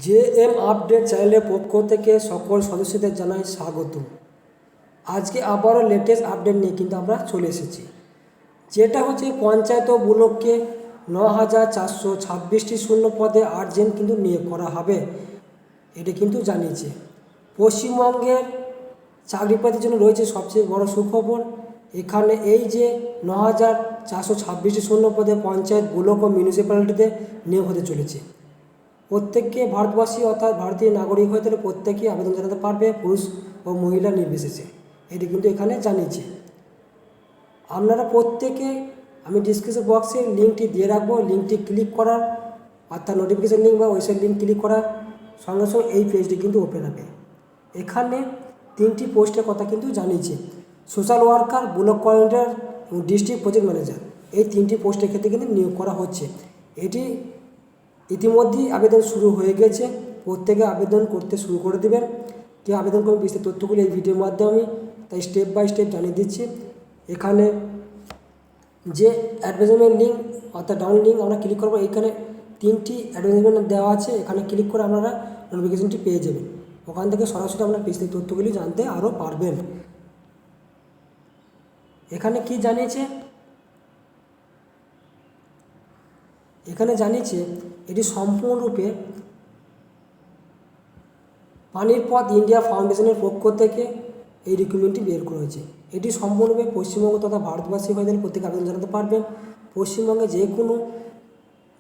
JM update চ্যানেলের পক্ষ থেকে সকল সদস্যদের জানাই স্বাগত। আজকে আবারও লেটেস্ট আপডেট নিয়ে কিন্তু আমরা চলে এসেছি, যেটা হচ্ছে পঞ্চায়েত ও ব্লককে ৯,৪26টি শূন্য পদে আর্জেন্ট কিন্তু নিয়োগ করা হবে। এটা কিন্তু জানিয়েছে। পশ্চিমবঙ্গের চাকরি প্রার্থীর জন্য রয়েছে সবচেয়ে বড় সুখবর। এখানে এই যে ৯,৪26টি শূন্য পদে পঞ্চায়েত, ব্লক ও মিউনিসিপ্যালিটিতে নিয়োগ হতে চলেছে। প্রত্যেককে ভারতবাসী অর্থাৎ ভারতীয় নাগরিক হয়ে তাহলে প্রত্যেকেই আবেদন জানাতে পারবে, পুরুষ ও মহিলা নির্বিশেষে। এটি কিন্তু এখানে জানিয়েছে। আপনারা প্রত্যেকে, আমি ডিসক্রিপশন বক্সে লিঙ্কটি দিয়ে রাখবো, লিঙ্কটি ক্লিক করার অর্থাৎ নোটিফিকেশান লিঙ্ক বা ওয়েবসাইট লিঙ্ক ক্লিক করার সঙ্গে সঙ্গে এই পেজটি কিন্তু ওপেন হবে। এখানে 3টি পোস্টের কথা কিন্তু জানিয়েছে। সোশ্যাল ওয়ার্কার, ব্লক কোঅর্ডিনেটর এবং ডিস্ট্রিক্ট প্রজেক্ট ম্যানেজার, এই 3টি পোস্টের ক্ষেত্রে কিন্তু নিয়োগ করা হচ্ছে। এটি ইতিমধ্যেই আবেদন শুরু হয়ে গেছে। প্রত্যেকে আবেদন করতে শুরু করে দেবেন। কেউ আবেদন করবেন বিস্তারিত তথ্যগুলি এই ভিডিওর মাধ্যমে আমি তাই স্টেপ বাই স্টেপ জানিয়ে দিচ্ছি। এখানে যে অ্যাডভার্টাইজমেন্ট লিঙ্ক অর্থাৎ ডাউন লিঙ্ক আমরা ক্লিক করবো, এখানে 3টি অ্যাডভার্টাইজমেন্ট দেওয়া আছে। এখানে ক্লিক করে আপনারা নোটিফিকেশনটি পেয়ে যাবেন। ওখান থেকে সরাসরি আপনারা বিস্তারিত তথ্যগুলি জানতে আরও পারবেন। এখানে কি জানিয়েছে, এখানে জানিয়েছে এটি সম্পূর্ণরূপে পানির পথ ইন্ডিয়া ফাউন্ডেশনের পক্ষ থেকে এই রিক্রুটমেন্টটি বের করা হয়েছে। এটি সম্পূর্ণরূপে পশ্চিমবঙ্গ তথা ভারতবাসী হয়ে গেলে প্রত্যেকে আবেদন জানাতে পারবেন। পশ্চিমবঙ্গে যে কোনো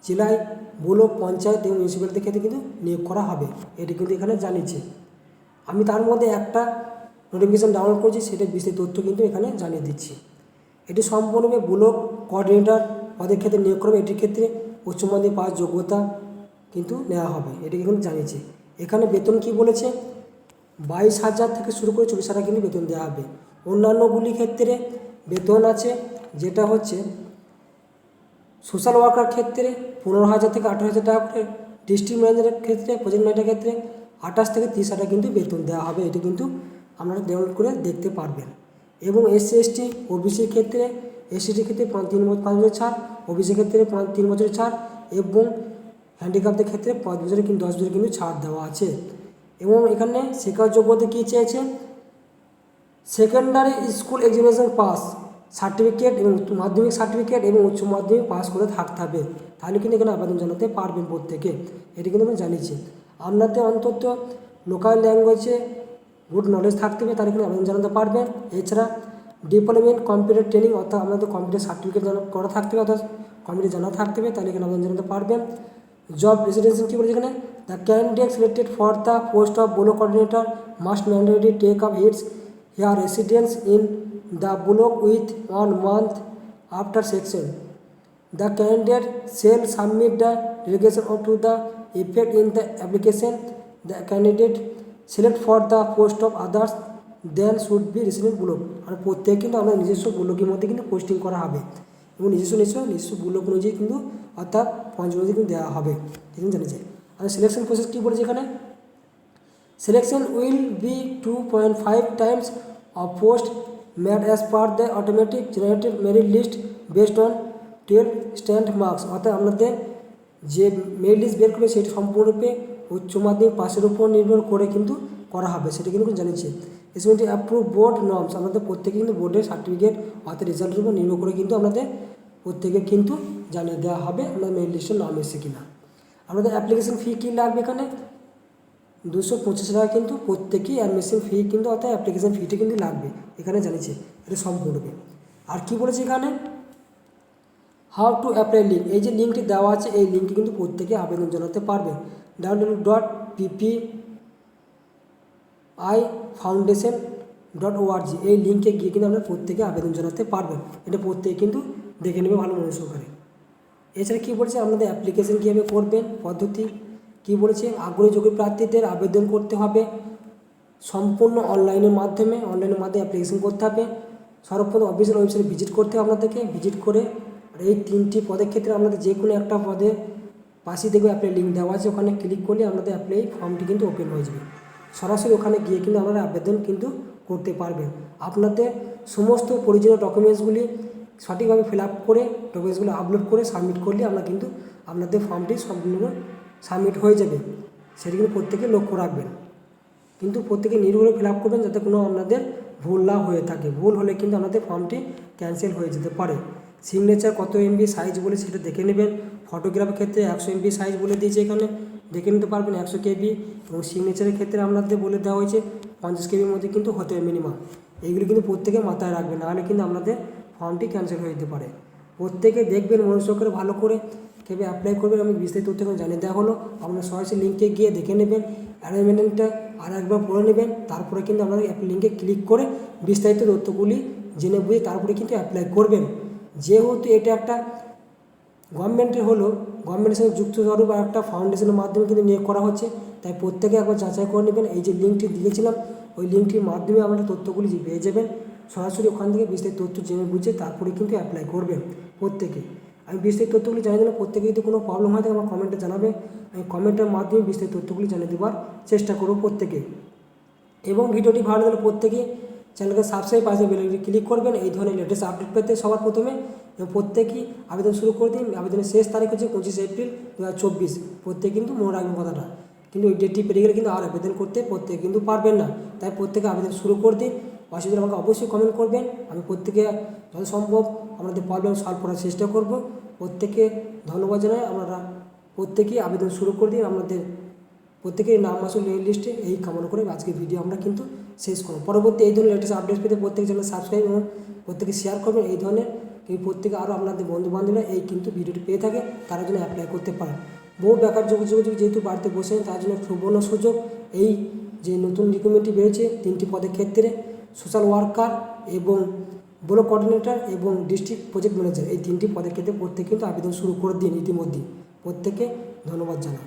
জেলায় ব্লক, পঞ্চায়েত এবং মিউনিসিপ্যালিটির ক্ষেত্রে কিন্তু নিয়োগ করা হবে। এটি কিন্তু এখানে জানিয়েছে। আমি তার মধ্যে একটা নোটিফিকেশান ডাউনলোড করছি, সেটার বিস্তারিত তথ্য কিন্তু এখানে জানিয়ে দিচ্ছি। এটি সম্পূর্ণরূপে ব্লক কোঅর্ডিনেটর পদের ক্ষেত্রে নিয়োগ করবে। এটির ক্ষেত্রে উচ্চ মাধ্যমিক পাস যোগ্যতা কিন্তু নেওয়া হবে, এটি কিন্তু জানিয়েছে। এখানে বেতন কি বলেছে, 22,000 থেকে শুরু করে 24,000 কিন্তু বেতন দেওয়া হবে। অন্যান্যগুলি ক্ষেত্রে বেতন আছে, যেটা হচ্ছে সোশ্যাল ওয়ার্কার ক্ষেত্রে 15,000 থেকে 18,000 টাকা করে, ডিস্ট্রিক্ট ম্যানেজারের ক্ষেত্রে, প্রজেক্ট ম্যানেজারের ক্ষেত্রে 28 থেকে 30,000 কিন্তু বেতন দেওয়া হবে। এটি কিন্তু আপনারা ডাউনলোড করে দেখতে পারবেন। এবং SC/ST ওবিসির ক্ষেত্রে, SC/STর ক্ষেত্রে 5 বছর ছাড়, ওবিসির ক্ষেত্রে 3 বছরের ছাড় এবং হ্যান্ডিক্যাপদের ক্ষেত্রে 5 বছরের কিন্তু 10 বছরের কিন্তু ছাড় দেওয়া আছে। এবং এখানে শিক্ষার যোগ্যতা কী চেয়েছে, secondary school examination pass certificate এবং মাধ্যমিক সার্টিফিকেট এবং উচ্চ মাধ্যমিক পাস করে থাকতে হবে, তাহলে কিন্তু এখানে আবেদন জানাতে পারবেন প্রত্যেকে। এটি কিন্তু আমি জানিয়েছি। আপনাদের অন্তত লোকাল ল্যাঙ্গুয়েজে গুড নলেজ থাকতে হবে, তাহলে এখানে আবেদন জানাতে পারবেন। এছাড়া ডিপ্লোমেন্ট কম্পিউটার ট্রেনিং অর্থাৎ আপনাদের কম্পিউটার সার্টিফিকেট করা থাকতে হবে, অর্থাৎ কম্পিউটার জানা থাকতে হবে, তাহলে এখানে আবেদন জানাতে পারবেন। জব রেসিডেন্সিয়াল কী বলেছে এখানে, the candidate selected for the post of block coordinator must mandatory take up his her residence in the block with 1 month after selection. The candidate shall submit the delegation to the effect in the application. The candidate select for the post of others then should be resident block. আর প্রত্যেকে কিন্তু আমরা নিজস্ব ব্লকের মধ্যে কিন্তু posting করা হবে এবং নিজস্ব ব্লক অনুযায়ী কিন্তু অর্থাৎ পঞ্চায়েত অনুযায়ী কিন্তু দেওয়া হবে, ঠিক জানিয়েছে। আর সিলেকশন প্রসেস কী বলেছে এখানে, selection will be 2.5 times of post made as per the automatic generated merit list based on 12 stand marks। অর্থাৎ আপনাদের যে মেরিট লিস্ট বের করবে সেটি সম্পূর্ণরূপে উচ্চ মাধ্যমিক পাসের উপর নির্ভর করে কিন্তু করা হবে, সেটা কিন্তু জানিয়েছে। এসএমটি অ্যাপ্রুভ বোর্ড নর্মস, আমাদের প্রত্যেকে কিন্তু বোর্ডের সার্টিফিকেট অর্থাৎ রেজাল্টের উপর নির্ভর করে কিন্তু আপনাদের প্রত্যেকে কিন্তু জানিয়ে দেওয়া হবে আপনাদের মেরিট লিস্টের নাম এসেছে কিনা। আমাদের অ্যাপ্লিকেশন ফি কী লাগবে, এখানে 225 টাকা কিন্তু প্রত্যেকেই অ্যাডমিশন ফি কিন্তু অর্থাৎ অ্যাপ্লিকেশন ফিটি কিন্তু লাগবে, এখানে জানিয়েছে। এটা সম্পূর্ণরূপে। আর কি বলেছে এখানে, হাউ টু অ্যাপ্লাই লিঙ্ক, এই যে লিঙ্কটি দেওয়া আছে এই লিঙ্কে কিন্তু প্রত্যেকে আবেদন জানাতে পারবে। www.ppifoundation.org এই লিঙ্কে গিয়ে কিন্তু আপনারা প্রত্যেকে আবেদন জানাতে পারবেন। এটা প্রত্যেকে কিন্তু দেখে নেবে ভালো মনে সহকারে। এছাড়া কী বলছে, আপনাদের অ্যাপ্লিকেশন কীভাবে করবেন পদ্ধতি কী বলেছে, আগ্রহী যোগ্য প্রার্থীদের আবেদন করতে হবে সম্পূর্ণ অনলাইনের মাধ্যমে অ্যাপ্লিকেশন করতে হবে। সর্বপ্রথম অফিসিয়াল ওয়েবসাইটে ভিজিট করতে হবে আপনাদেরকে। ভিজিট করে এই 3টি পদের ক্ষেত্রে আপনাদের যে কোনো একটা পদে পাশেই দেখবে অ্যাপ্লাই লিঙ্ক দেওয়া আছে, ওখানে ক্লিক করলে আপনাদের অ্যাপ্লাই ফর্মটি কিন্তু ওপেন হয়ে যাবে। সরাসরি ওখানে গিয়ে কিন্তু আপনারা আবেদন কিন্তু করতে পারবেন। আপনাদের সমস্ত প্রয়োজনীয় ডকুমেন্টসগুলি সঠিকভাবে ফিল আপ করে ডকুমেন্টসগুলো আপলোড করে সাবমিট করলে আমরা কিন্তু আপনাদের ফর্মটি সম্পূর্ণ সাবমিট হয়ে যাবে। সেটি কিন্তু প্রত্যেকে লক্ষ্য রাখবেন। কিন্তু প্রত্যেকে নির্ভুলে ফিল আপ করবেন যাতে কোনো আপনাদের ভুল না হয়ে থাকে। ভুল হলে কিন্তু আপনাদের ফর্মটি ক্যান্সেল হয়ে যেতে পারে। সিগনেচার কত এমবি সাইজ বলে সেটা দেখে নেবেন। ফটোগ্রাফের ক্ষেত্রে 100 এমবি সাইজ বলে দিয়েছে, এখানে দেখে নিতে পারবেন 100 কেবি। এবং সিগনেচারের ক্ষেত্রে আপনাদের বলে দেওয়া হয়েছে 50 কেবির মধ্যে কিন্তু হতে হবে মিনিমাম। এইগুলো কিন্তু প্রত্যেকে মাথায় রাখবেন, নাহলে কিন্তু আপনাদের ফর্মটি ক্যান্সেল হয়ে যেতে পারে। প্রত্যেকে দেখবেন মনোযোগ করে ভালো করে কীভাবে অ্যাপ্লাই করবেন আমি বিস্তারিত তথ্য এখানে জানিয়ে দেওয়া হলো। আপনার সরাসরি লিঙ্কে গিয়ে দেখে নেবেন, অ্যারেঞ্জমেন্টটা আর একবার পড়ে নেবেন, তারপরে কিন্তু আপনারা লিঙ্কে ক্লিক করে বিস্তারিত তথ্যগুলি জেনে বুঝে তারপরে কিন্তু অ্যাপ্লাই করবেন। যেহেতু এটা একটা গভর্নমেন্টের হলো, গভর্নমেন্টের সঙ্গে যুক্ত স্বরূপ বা একটা ফাউন্ডেশনের মাধ্যমে কিন্তু নিয়োগ করা হচ্ছে, তাই প্রত্যেকে একবার যাচাই করে নেবেন। এই যে লিঙ্কটি দিয়েছিলাম ওই লিঙ্কটির মাধ্যমে আপনারা তথ্যগুলি পেয়ে যাবেন। সরাসরি ওখান থেকে বিস্তারিত তথ্য জেনে বুঝে তারপরে কিন্তু অ্যাপ্লাই করবেন প্রত্যেকে। আমি বিস্তারিত তথ্যগুলি জানিয়ে দিলাম, প্রত্যেকে যদি কোনো প্রবলেম হয় তাহলে আমার কমেন্টে জানাবে, আমি কমেন্টের মাধ্যমে বিস্তারিত তথ্যগুলি জানিয়ে দেওয়ার চেষ্টা করব প্রত্যেকে। এবং ভিডিওটি ভালো লাগলে প্রত্যেকেই চ্যানেলকে সাবস্ক্রাইব পাশে বেল আইকনে ক্লিক করবেন এই ধরনের লেটেস্ট আপডেট পেতে সবার প্রথমে। এবং প্রত্যেকেই আবেদন শুরু করে দিন। আবেদনের শেষ তারিখ হচ্ছে 25 এপ্রিল 2024। প্রত্যেকে কিন্তু মনে রাখবেন কথাটা, কিন্তু ওই ডেটটি পেরিয়ে গেলে কিন্তু আর আবেদন করতে প্রত্যেকে কিন্তু পারবেন না। তাই প্রত্যেকে আবেদন শুরু করে দিন। অসুবিধা আমাকে অবশ্যই কমেন্ট করবেন, আমি প্রত্যেকে যত সম্ভব আমাদের প্রবলেম সলভ করার চেষ্টা করব। প্রত্যেকে ধন্যবাদ জানাই। আপনারা প্রত্যেকেই আবেদন শুরু করে দিন, আপনাদের প্রত্যেকের নাম আসুন লিস্টে, এই কামনা করে আজকের ভিডিও আমরা কিন্তু শেষ করব। পরবর্তী এই ধরনের লেটেস্ট আপডেট পেতে প্রত্যেক চ্যানেল সাবস্ক্রাইব এবং প্রত্যেকে শেয়ার করবেন। এই ধরনের এই প্রত্যেকে আরও আপনাদের বন্ধুবান্ধবরা এই কিন্তু ভিডিওটি পেয়ে থাকে, তারা জন্য অ্যাপ্লাই করতে পারেন। বহু বেকার যুবক যেহেতু বাড়িতে বসে তার জন্য সুবর্ণ সুযোগ। এই যে নতুন রিক্রুটমেন্টটি বেরোচ্ছে 3টি পদের ক্ষেত্রে, সোশ্যাল ওয়ার্কার এবং ব্লক কোঅর্ডিনেটর এবং ডিস্ট্রিক্ট প্রজেক্ট ম্যানেজার, এই 3টি পদের ক্ষেত্রে প্রত্যেকে কিন্তু আবেদন শুরু করে দিন ইতিমধ্যেই। প্রত্যেকে ধন্যবাদ জানাই।